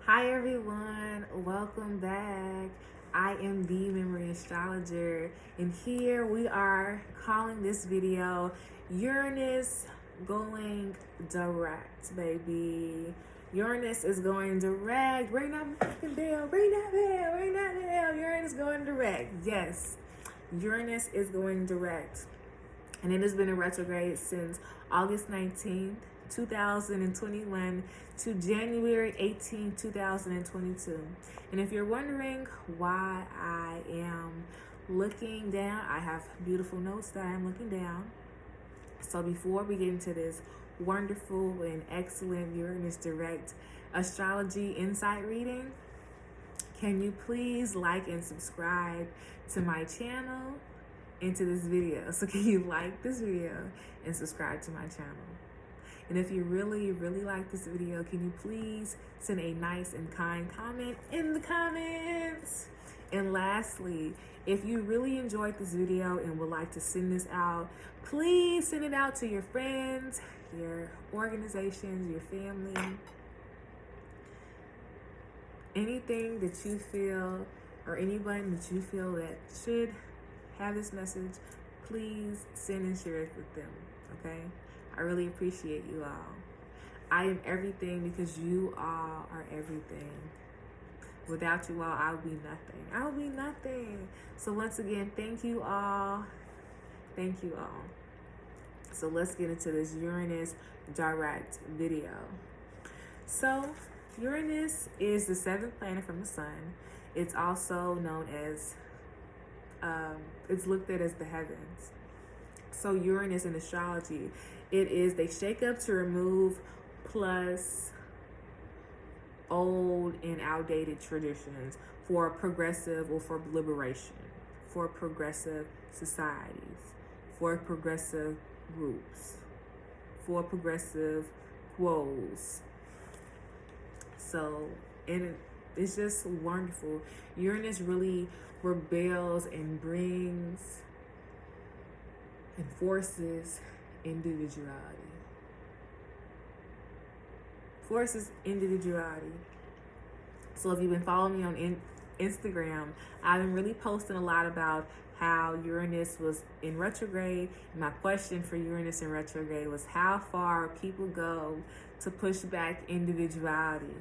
Hi everyone, welcome back. I am TheeMemoryAstrologer, and here we are calling this video Uranus going direct, baby. Uranus is going direct. Ring that fucking bell, ring that bell, ring that bell. Uranus going direct. Yes, Uranus is going direct. And it has been in retrograde since August 19th, 2021 to January 18th, 2022. And if you're wondering why I am looking down, I have beautiful notes that I'm looking down. So before we get into this wonderful and excellent Uranus Direct astrology insight reading, can you please like and subscribe to my channel and to this video? So can you like this video and subscribe to my channel? And if you really like this video, can you please send a nice and kind comment in the comments? And lastly, if you really enjoyed this video and would like to send this out, please send it out to your friends, your organizations, your family, anything that you feel, or anyone that you feel that should have this message. Please send and share it with them, okay? I really appreciate you all. I am everything because you all are everything. Without you all, I would be nothing. I would be nothing. So once again, thank you all. Thank you all. So let's get into this Uranus Direct video. So Uranus is the seventh planet from the sun. It's also known as, it's looked at as the heavens. So Uranus in astrology, it is they shake up to remove plus old and outdated traditions for progressive or for liberation, for progressive societies, for progressive groups, for progressive quos. So, and it's just wonderful. Uranus really rebels and brings and forces individuality. Forces individuality. So if you've been following me on Instagram, I've been really posting a lot about how Uranus was in retrograde. My question for Uranus in retrograde was how far people go to push back individuality.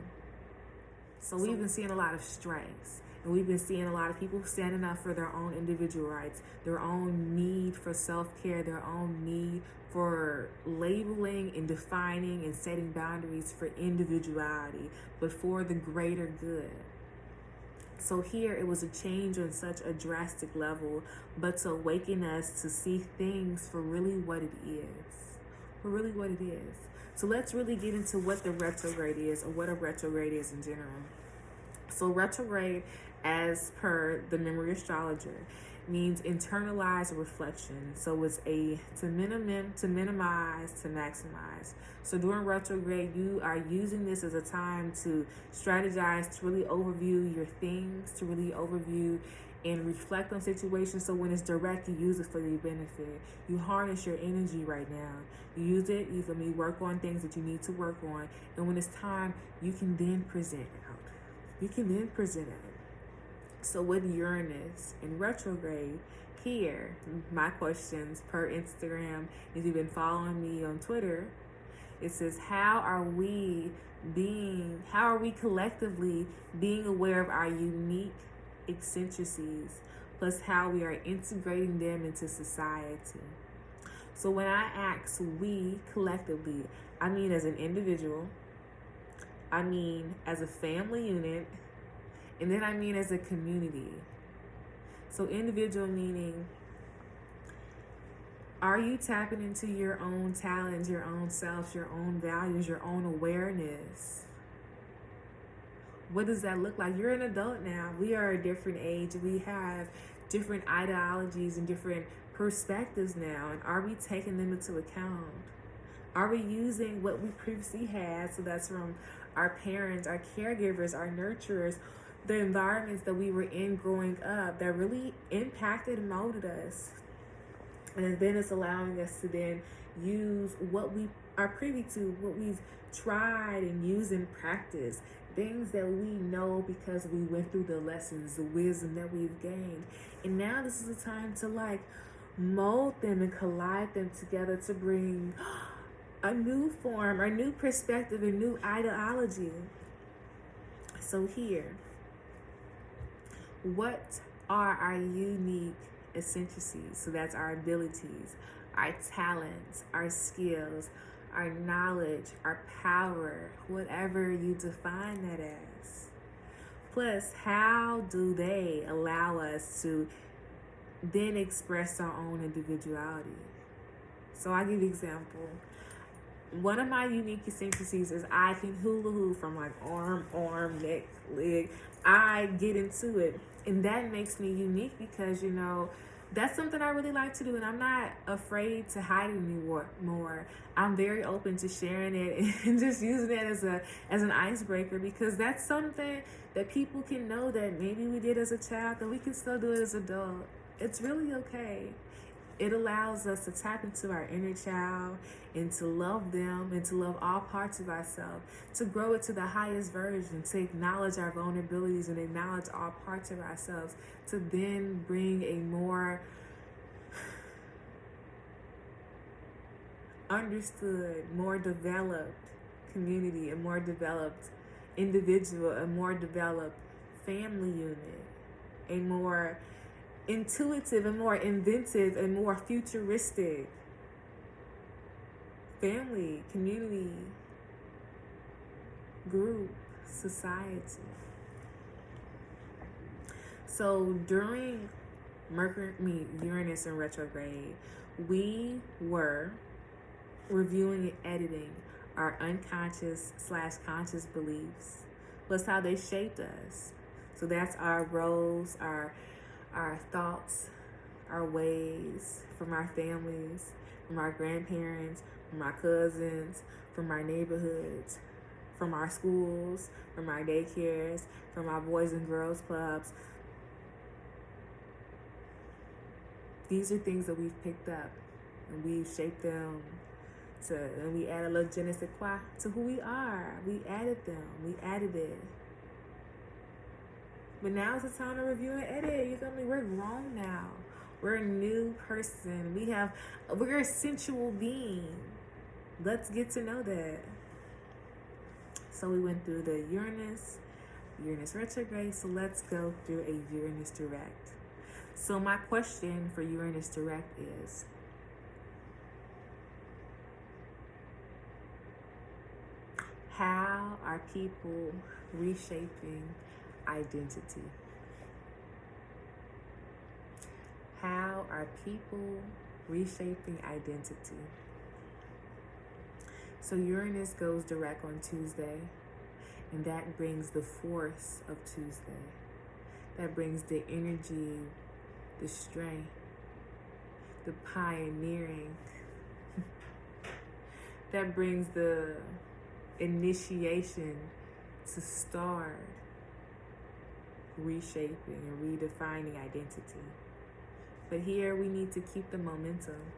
So we've been seeing a lot of strikes. And we've been seeing a lot of people standing up for their own individual rights, their own need for self-care, their own need for labeling and defining and setting boundaries for individuality, but for the greater good. So here it was a change on such a drastic level, but to awaken us to see things for really what it is. For really what it is. So let's really get into what the retrograde is, or what a retrograde is in general. So retrograde, as per the Memory Astrologer, means internalized reflection. So it's to minimize, to maximize. So during retrograde, you are using this as a time to strategize, to really overview your things, to really overview and reflect on situations. So when it's direct, you use it for your benefit. You harness your energy right now. You use it, you work on things that you need to work on. And when it's time, you can then present it out. You can then present it. So with Uranus in retrograde, here, my questions per Instagram, if you've been following me on Twitter, it says, how are we collectively being aware of our unique eccentricities, plus how we are integrating them into society? So when I ask we collectively, I mean as an individual, I mean as a family unit, and then I mean as a community. So individual meaning, are you tapping into your own talents, your own self, your own values, your own awareness? What does that look like? You're an adult now. We are a different age. We have different ideologies and different perspectives now. And are we taking them into account? Are we using what we previously had? So that's from our parents, our caregivers, our nurturers, the environments that we were in growing up that really impacted and molded us. And then it's allowing us to then use what we are privy to, what we've tried and used in practice, things that we know because we went through the lessons, the wisdom that we've gained. And now this is the time to like mold them and collide them together to bring a new form, a new perspective, a new ideology. So here, what are our unique eccentricities? So that's our abilities, our talents, our skills, our knowledge, our power, whatever you define that as. Plus, how do they allow us to then express our own individuality? So I'll give you an example. One of my unique eccentricities is I can hula hoop from like arm, neck, leg. I get into it. And that makes me unique because, you know, that's something I really like to do, and I'm not afraid to hide it anymore. I'm very open to sharing it and just using it as an icebreaker, because that's something that people can know that maybe we did as a child and we can still do it as an adult. It's really okay. It allows us to tap into our inner child and to love them and to love all parts of ourselves, to grow it to the highest version, to acknowledge our vulnerabilities and acknowledge all parts of ourselves, to then bring a more understood, more developed community, a more developed individual, a more developed family unit, a more intuitive and more inventive and more futuristic family, community, group, society. So during Uranus in retrograde, we were reviewing and editing our unconscious/conscious beliefs, plus how they shaped us. So that's our roles, our thoughts, our ways, from our families, from our grandparents, from our cousins, from our neighborhoods, from our schools, from our daycares, from our boys and girls clubs. These are things that we've picked up and we've shaped them and we add a little je ne sais quoi to who we are. We added them, we added it. But now it's the time to review and edit. You feel me? We're grown now. We're a new person. We're a sensual being. Let's get to know that. So we went through the Uranus retrograde. So let's go through a Uranus Direct. So my question for Uranus Direct is, how are people reshaping identity? How are people reshaping identity? So Uranus goes direct on Tuesday, and that brings the force of Tuesday. That brings the energy, the strength, the pioneering. That brings the initiation to start reshaping and redefining identity. But here we need to keep the momentum.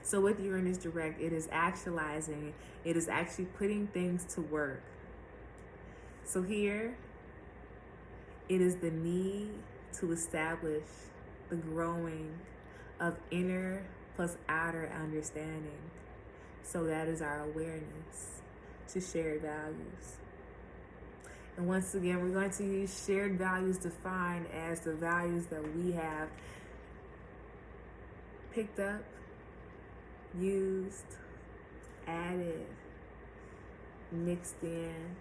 So with Uranus Direct, it is actualizing, it is actually putting things to work. So here, it is the need to establish the growing of inner plus outer understanding. So that is our awareness to shared values. And once again, we're going to use shared values defined as the values that we have picked up, used, added, mixed in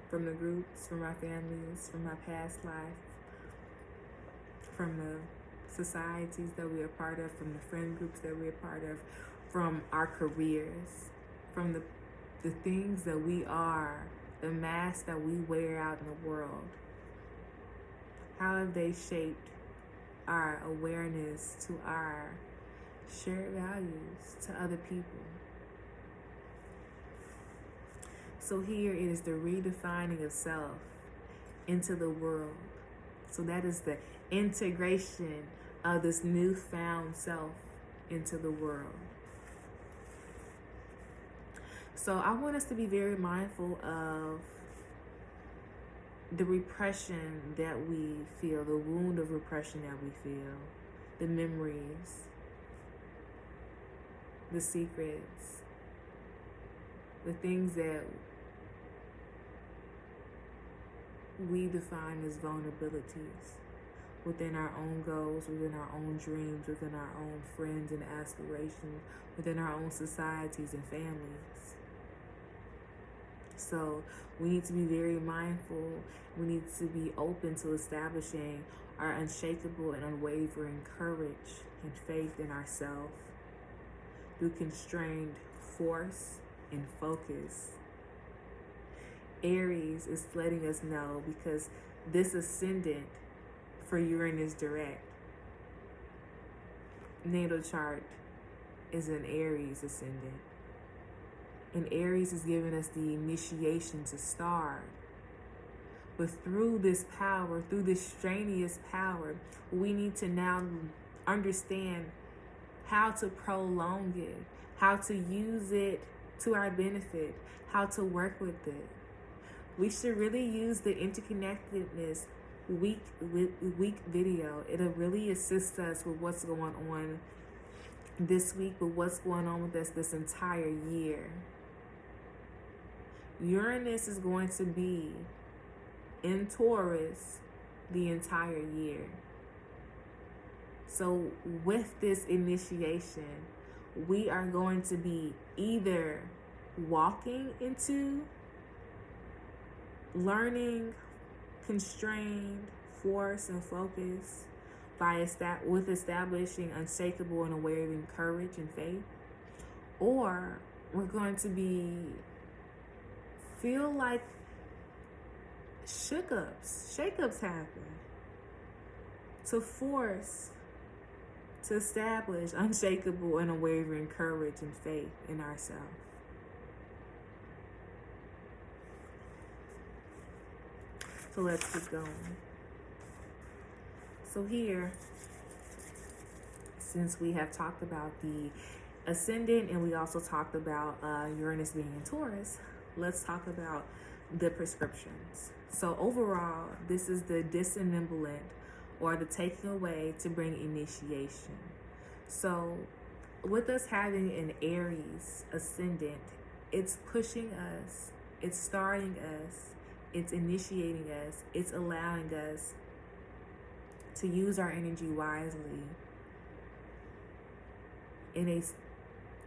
from the groups, from our families, from our past life, from the societies that we are part of, from the friend groups that we're part of, from our careers, from the things that we are, the masks that we wear out in the world. How have they shaped our awareness to our shared values to other people? So here it is the redefining of self into the world. So that is the integration of this newfound self into the world. So I want us to be very mindful of the repression that we feel, the wound of repression that we feel, the memories, the secrets, the things that we define as vulnerabilities within our own goals, within our own dreams, within our own friends and aspirations, within our own societies and families. So we need to be very mindful. We need to be open to establishing our unshakable and unwavering courage and faith in ourselves through constrained force and focus. Aries is letting us know, because this ascendant for Uranus Direct natal chart is an Aries ascendant. And Aries is giving us the initiation to start. But through this power, through this strenuous power, we need to now understand how to prolong it, how to use it to our benefit, how to work with it. We should really use the interconnectedness week video. It'll really assist us with what's going on this week, but what's going on with us this entire year. Uranus is going to be in Taurus the entire year. So with this initiation, we are going to be either walking into learning constrained force and focus with establishing unshakable and unwavering courage and faith, or we're going to feel like shakeups happen to force to establish unshakable and unwavering courage and faith in ourselves. So let's keep going. So here, since we have talked about the ascendant and we also talked about Uranus being in Taurus, let's talk about the prescriptions. So overall, this is the disembowelment, or the taking away to bring initiation. So with us having an Aries ascendant, it's pushing us, it's starting us, it's initiating us, it's allowing us to use our energy wisely in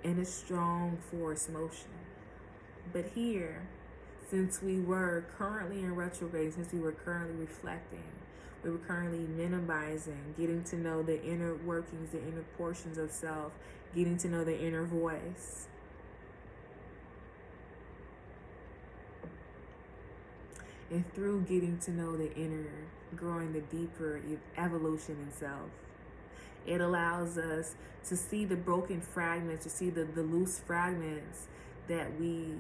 a strong force motion. But here, since we were currently in retrograde, since we were currently reflecting, we were currently minimizing, getting to know the inner workings, the inner portions of self, getting to know the inner voice. And through getting to know the inner, growing the deeper evolution in self, it allows us to see the broken fragments, to see the loose fragments that we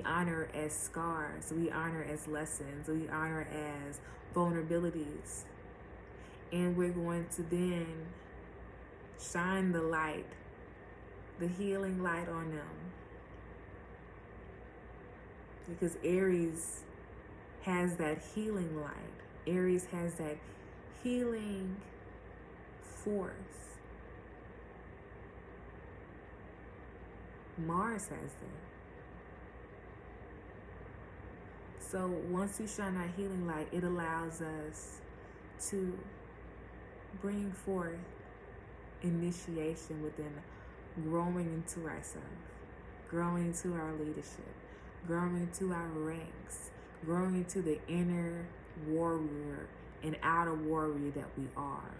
honor as scars, we honor as lessons, we honor as vulnerabilities. And we're going to then shine the light, the healing light on them. Because Aries has that healing light. Aries has that healing force. Mars has that. So once we shine that healing light, it allows us to bring forth initiation within growing into ourselves, growing into our leadership, growing into our ranks, growing into the inner warrior and outer warrior that we are.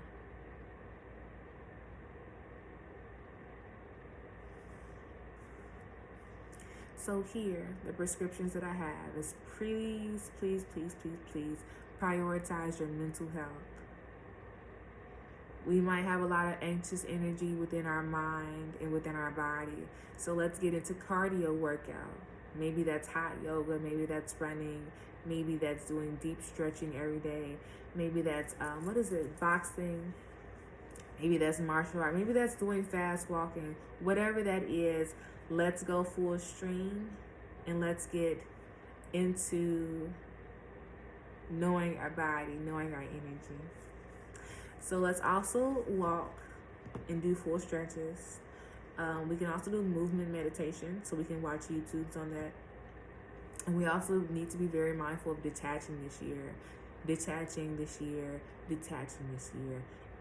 So here, the prescriptions that I have is please, please, please, please, please prioritize your mental health. We might have a lot of anxious energy within our mind and within our body. So let's get into cardio workout. Maybe that's hot yoga, maybe that's running, maybe that's doing deep stretching every day, maybe that's, boxing, Maybe that's martial art. Maybe that's doing fast walking. Whatever that is, let's go full stream and let's get into knowing our body, knowing our energy. So let's also walk and do full stretches. We can also do movement meditation, so we can watch YouTubes on that. And we also need to be very mindful of detaching this year. Detaching this year.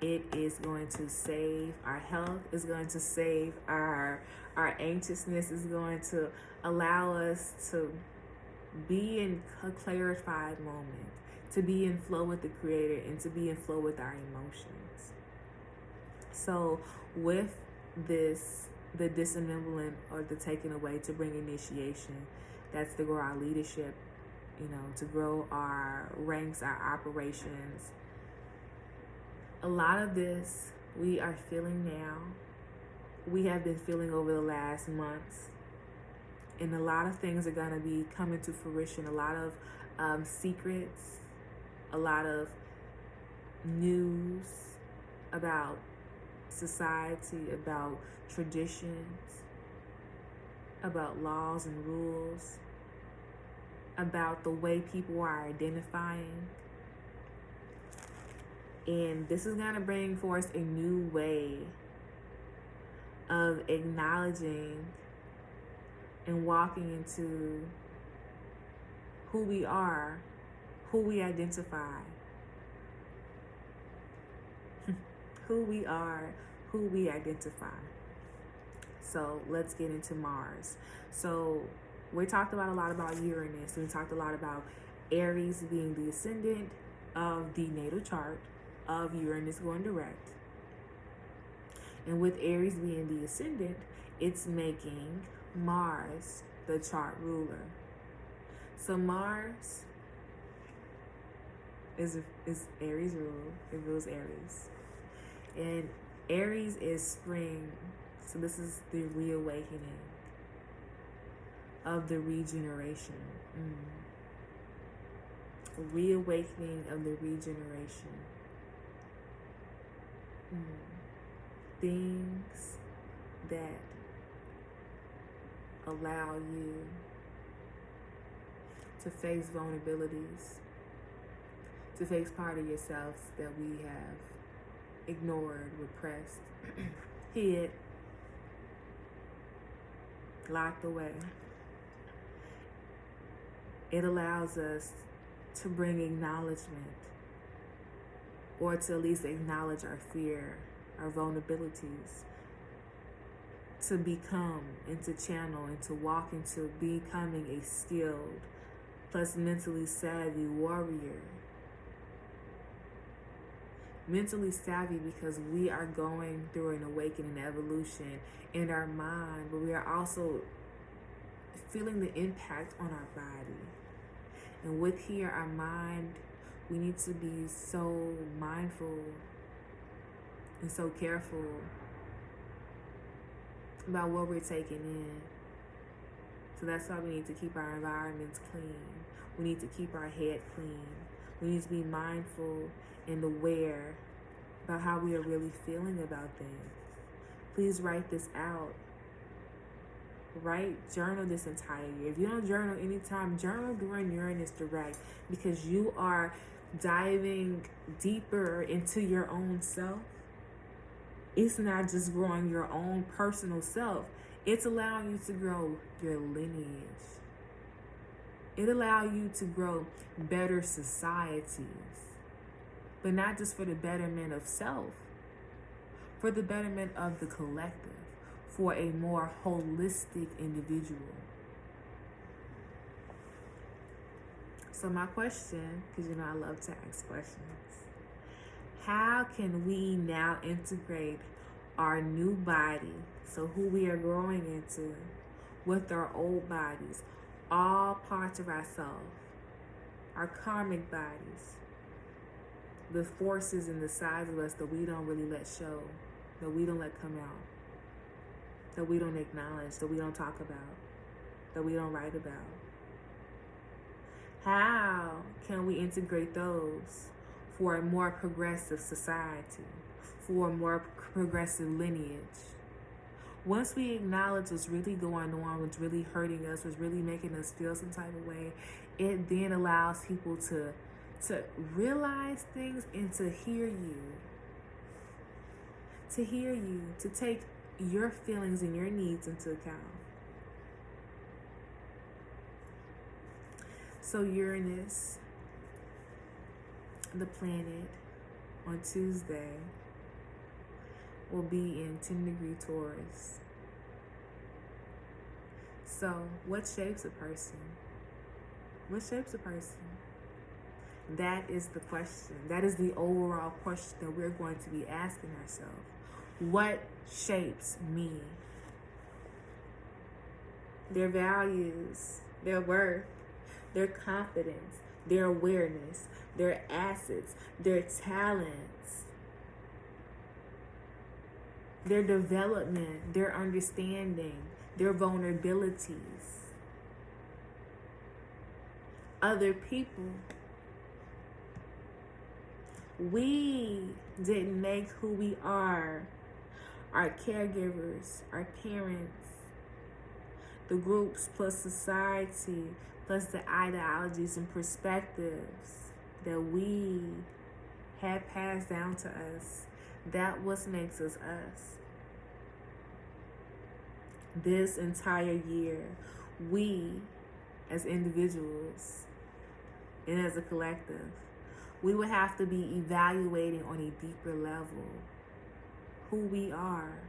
It is going to save our health. It's going to save our anxiousness. Is going to allow us to be in a clarified moment, to be in flow with the Creator, and to be in flow with our emotions. So with this, the disembowelment or the taking away to bring initiation, that's to grow our leadership, to grow our ranks, our operations. A lot of this we are feeling now. We have been feeling over the last months. And a lot of things are going to be coming to fruition. A lot of secrets, a lot of news about society, about traditions, about laws and rules, about the way people are identifying. And this is going to bring forth a new way of acknowledging and walking into who we are, who we identify, who we are, who we identify. So let's get into Mars. So we talked about a lot about Uranus. We talked a lot about Aries being the ascendant of the natal chart of Uranus going direct. And with Aries being the ascendant, it's making Mars the chart ruler. So Mars is Aries rule. It rules Aries. And Aries is spring. So this is the reawakening of the regeneration. Reawakening of the regeneration. Things that allow you to face vulnerabilities, to face part of yourself that we have ignored, repressed, hid, locked away. It allows us to bring acknowledgement, or to at least acknowledge our fear, our vulnerabilities, to become and to channel and to walk into becoming a skilled plus mentally savvy warrior. Mentally savvy because we are going through an awakening evolution in our mind, but we are also feeling the impact on our body. And with here, our mind, we need to be so mindful and so careful about what we're taking in. So that's why we need to keep our environments clean. We need to keep our head clean. We need to be mindful and aware about how we are really feeling about things. Please write this out. Journal this entire year. If you don't journal anytime, journal during Uranus Direct, because you are diving deeper into your own self. It's not just growing your own personal self. It's allowing you to grow your lineage. It allows you to grow better societies. But not just for the betterment of self, for the betterment of the collective, for a more holistic individual. So my question, because I love to ask questions, how can we now integrate our new body, so who we are growing into, with our old bodies, all parts of ourselves, our karmic bodies, the forces and the sides of us that we don't really let show, that we don't let come out, that we don't acknowledge, that we don't talk about, that we don't write about? How can we integrate those for a more progressive society, for a more progressive lineage. Once we acknowledge what's really going on, what's really hurting us, what's really making us feel some type of way, it then allows people to realize things and to hear you. To hear you, to take your feelings and your needs into account. So Uranus, the planet, on Tuesday will be in 10-degree Taurus. So what shapes a person? What shapes a person? That is the question. That is the overall question that we're going to be asking ourselves. What shapes me? Their values, their worth, their confidence, their awareness, their assets, their talents, their development, their understanding, their vulnerabilities. Other people. We didn't make who we are. Our caregivers, our parents, the groups plus society, plus the ideologies and perspectives that we have passed down to us. That what makes us us. This entire year, we as individuals and as a collective, we would have to be evaluating on a deeper level who we are.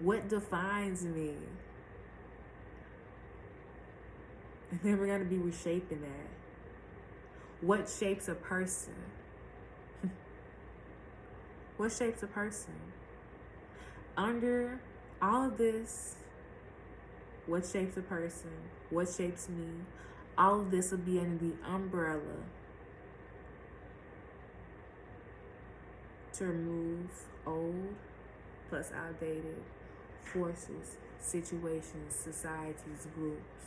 What defines me? And then we're going to be reshaping that. What shapes a person? What shapes a person? Under all of this, what shapes a person? What shapes me? All of this will be under the umbrella to remove old plus outdated forces, situations, societies, groups,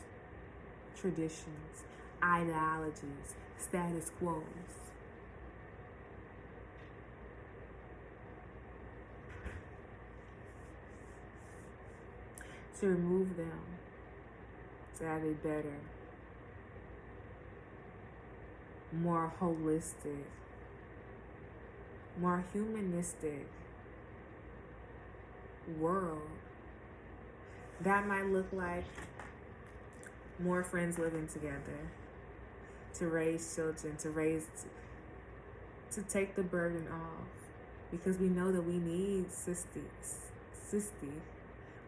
traditions, ideologies, status quos. To remove them, to have a better, more holistic, more humanistic world. That might look like more friends living together, to raise children, to take the burden off, because we know that we need sisty.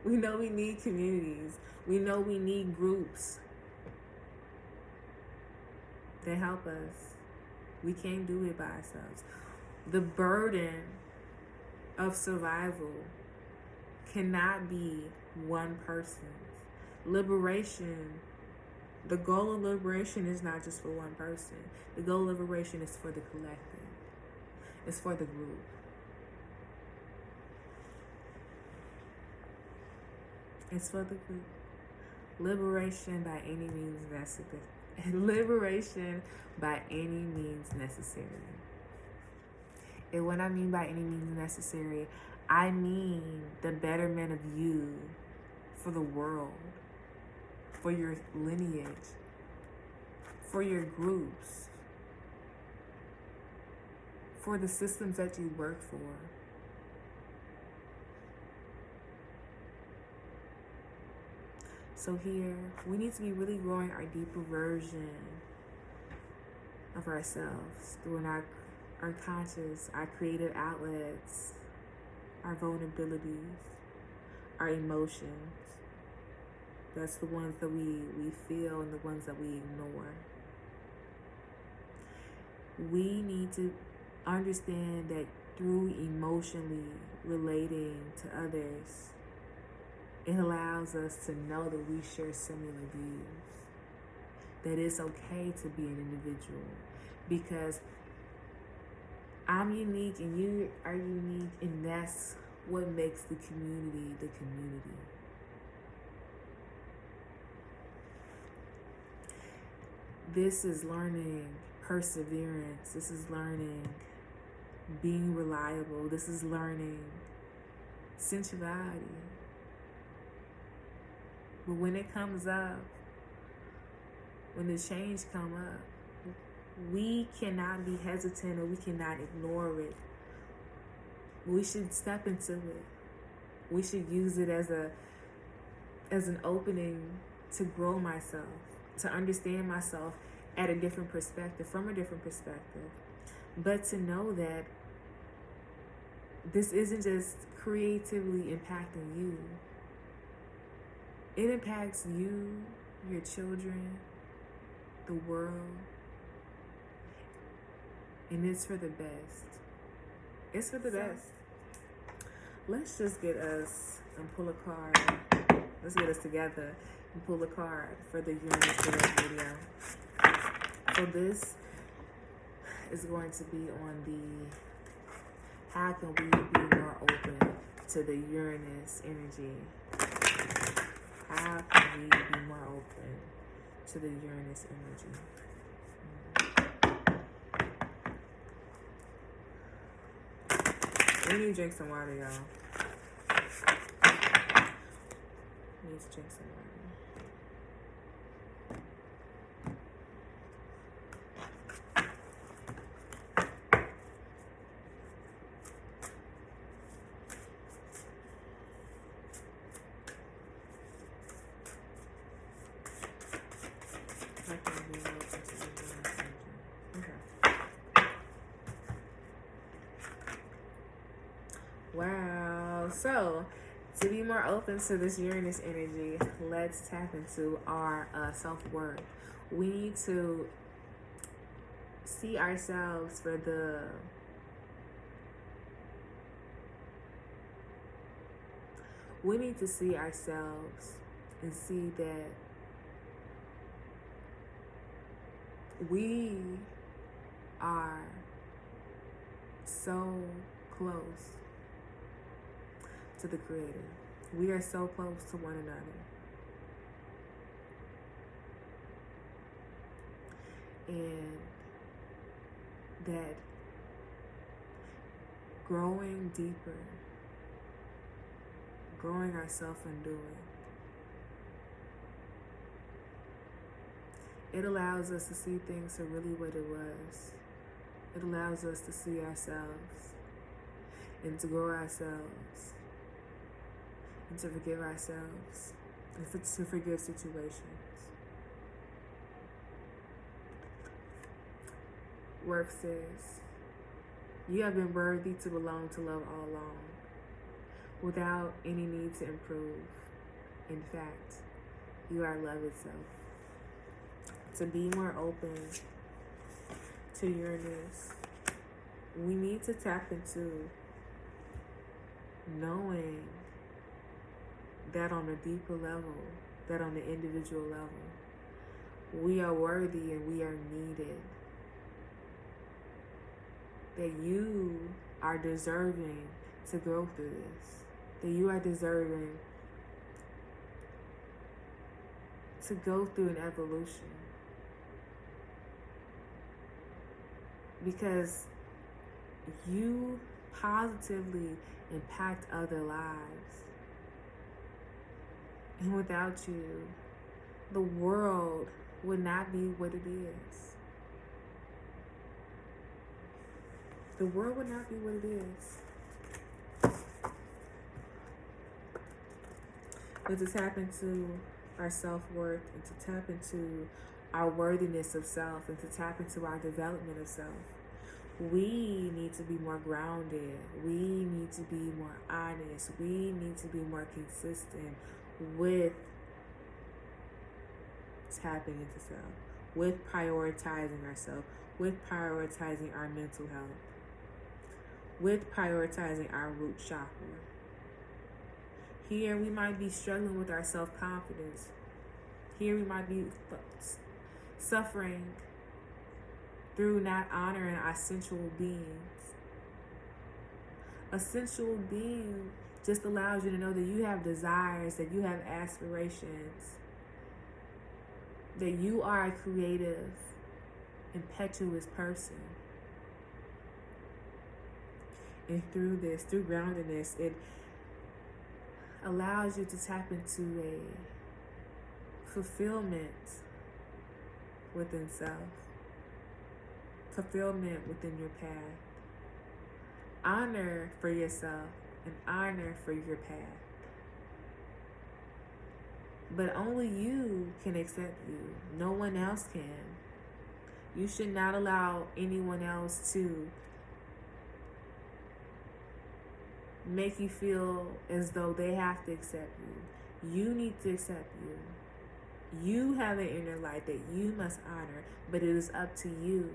We know we need communities. We know we need groups that help us. We can't do it by ourselves. The burden of survival cannot be one person's. Liberation, the goal of liberation is not just for one person. The goal of liberation is for the collective. It's for the group. It's for the group. Liberation by any means necessary. Liberation by any means necessary. And what I mean by any means necessary, I mean the betterment of you for the world, for your lineage, for your groups, for the systems that you work for. So here, we need to be really growing our deeper version of ourselves through our conscious, our creative outlets, our vulnerabilities, our emotions. That's the ones that we feel and the ones that we ignore. We need to understand that through emotionally relating to others, it allows us to know that we share similar views. That it's okay to be an individual. Because I'm unique and you are unique, and that's what makes the community the community. This is learning perseverance. This is learning being reliable. This is learning sensuality. But when it comes up, when the change come up, we cannot be hesitant, or we cannot ignore it. We should step into it. We should use it as an opening to grow myself, to understand myself at a different perspective, from a different perspective. But to know that this isn't just creatively impacting you. It impacts you, your children, the world. And it's for the best. It's for the best. Let's just get us and pull a card. Let's get us together and pull a card for the Uranus Direct video. So this is going to be on the how can we be more open to the Uranus energy? How can we be more open to the Uranus energy? We need to drink some water, y'all. We need to drink some water. Wow. So, to be more open to this Uranus energy, let's tap into our self-worth. We need to see ourselves for we need to see ourselves and see that we are so close to the Creator. We are so close to one another. And that growing deeper, growing ourselves and doing, it allows us to see things for really what it was. It allows us to see ourselves and to grow ourselves and to forgive ourselves and to forgive situations. Worth says, you have been worthy to belong to love all along, without any need to improve. In fact, you are love itself. To be more open to Uranus, we need to tap into knowing that on a deeper level, that on the individual level, we are worthy and we are needed. That you are deserving to go through this. That you are deserving to go through an evolution. Because you positively impact other lives. And without you, the world would not be what it is. The world would not be what it is. But to tap into our self-worth and to tap into our worthiness of self and to tap into our development of self, we need to be more grounded. We need to be more honest. We need to be more consistent with tapping into self, with prioritizing ourselves, with prioritizing our mental health, with prioritizing our root chakra. Here we might be struggling with our self-confidence. Here we might be suffering through not honoring our sensual beings. A sensual being just allows you to know that you have desires, that you have aspirations, that you are a creative, impetuous person. And through this, through groundedness, it allows you to tap into a fulfillment within self, fulfillment within your path, honor for yourself, and honor for your path. But only you can accept you. No one else can. You should not allow anyone else to make you feel as though they have to accept you. You need to accept you. You have an inner light that you must honor, but it is up to you.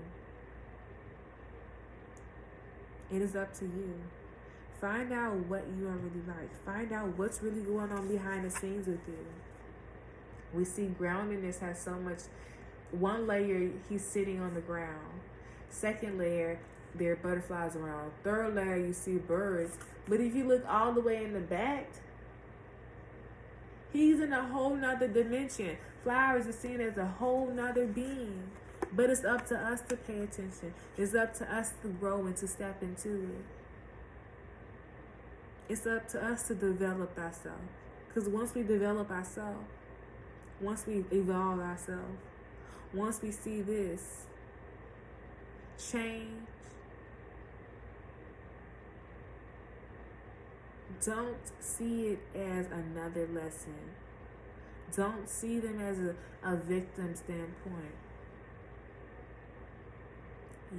It is up to you. Find out what you are really like. Find out what's really going on behind the scenes with you. We see groundedness has so much. One layer, he's sitting on the ground. Second layer, there are butterflies around. Third layer, you see birds. But if you look all the way in the back, he's in a whole nother dimension. Flowers are seen as a whole nother being. But it's up to us to pay attention. It's up to us to grow and to step into it. It's up to us to develop ourselves. Because once we develop ourselves, once we evolve ourselves, once we see this change, don't see it as another lesson. Don't see them as a victim standpoint.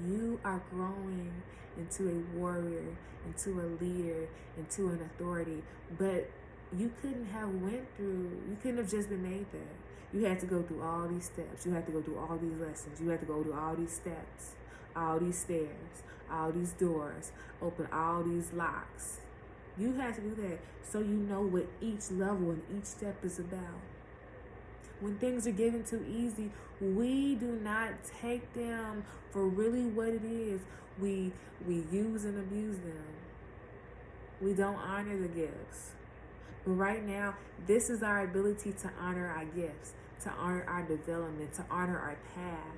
You are growing into a warrior, into a leader, into an authority. But you couldn't have just been made that. You had to go through all these steps. You had to go through all these lessons. You had to go through all these steps, all these stairs, all these doors, open all these locks. You had to do that so you know what each level and each step is about. When things are given too easy, we do not take them for really what it is. We use and abuse them. We don't honor the gifts. But right now, this is our ability to honor our gifts, to honor our development, to honor our path.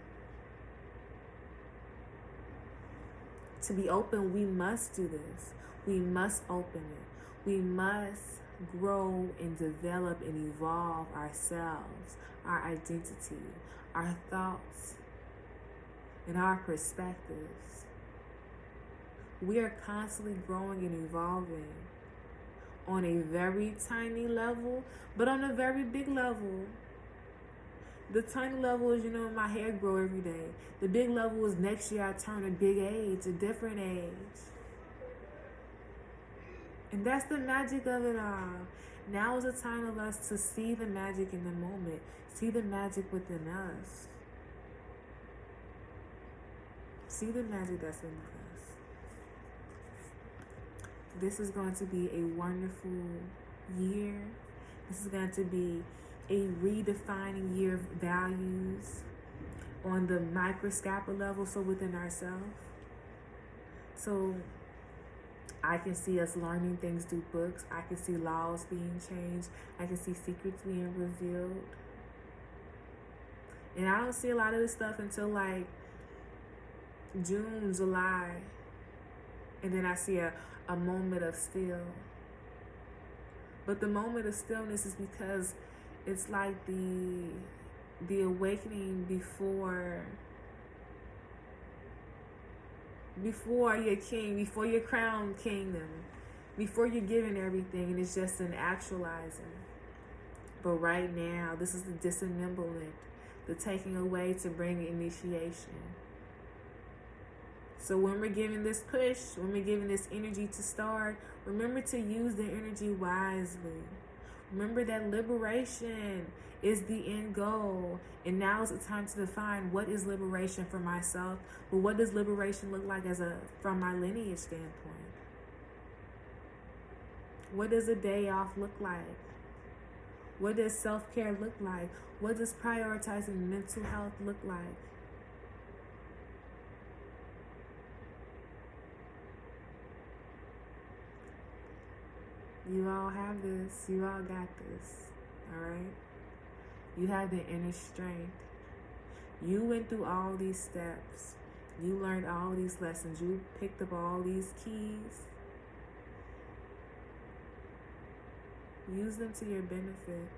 To be open, we must do this. We must open it. We must grow and develop and evolve ourselves, our identity, our thoughts, and our perspectives. We are constantly growing and evolving on a very tiny level, but on a very big level. The tiny level is, my hair grow every day. The big level is next year I turn a big age, a different age. And that's the magic of it all. Now is the time of us to see the magic in the moment. See the magic within us. See the magic that's in us. This is going to be a wonderful year. This is going to be a redefining year of values on the microscopic level, so within ourselves. So I can see us learning things through books. I can see laws being changed. I can see secrets being revealed. And I don't see a lot of this stuff until like June, July. And then I see a moment of still. But the moment of stillness is because it's like the awakening before you're king, before you're crowned kingdom, before you're given everything, and it's just an actualizing. But right now, this is the dismemberment, the taking away to bring initiation. So when we're giving this push, when we're giving this energy to start, remember to use the energy wisely. Remember that liberation is the end goal. And now is the time to define what is liberation for myself, but what does liberation look like from my lineage standpoint? What does a day off look like? What does self-care look like? What does prioritizing mental health look like? You all have this. You all got this. All right? You have the inner strength. You went through all these steps. You learned all these lessons. You picked up all these keys. Use them to your benefit.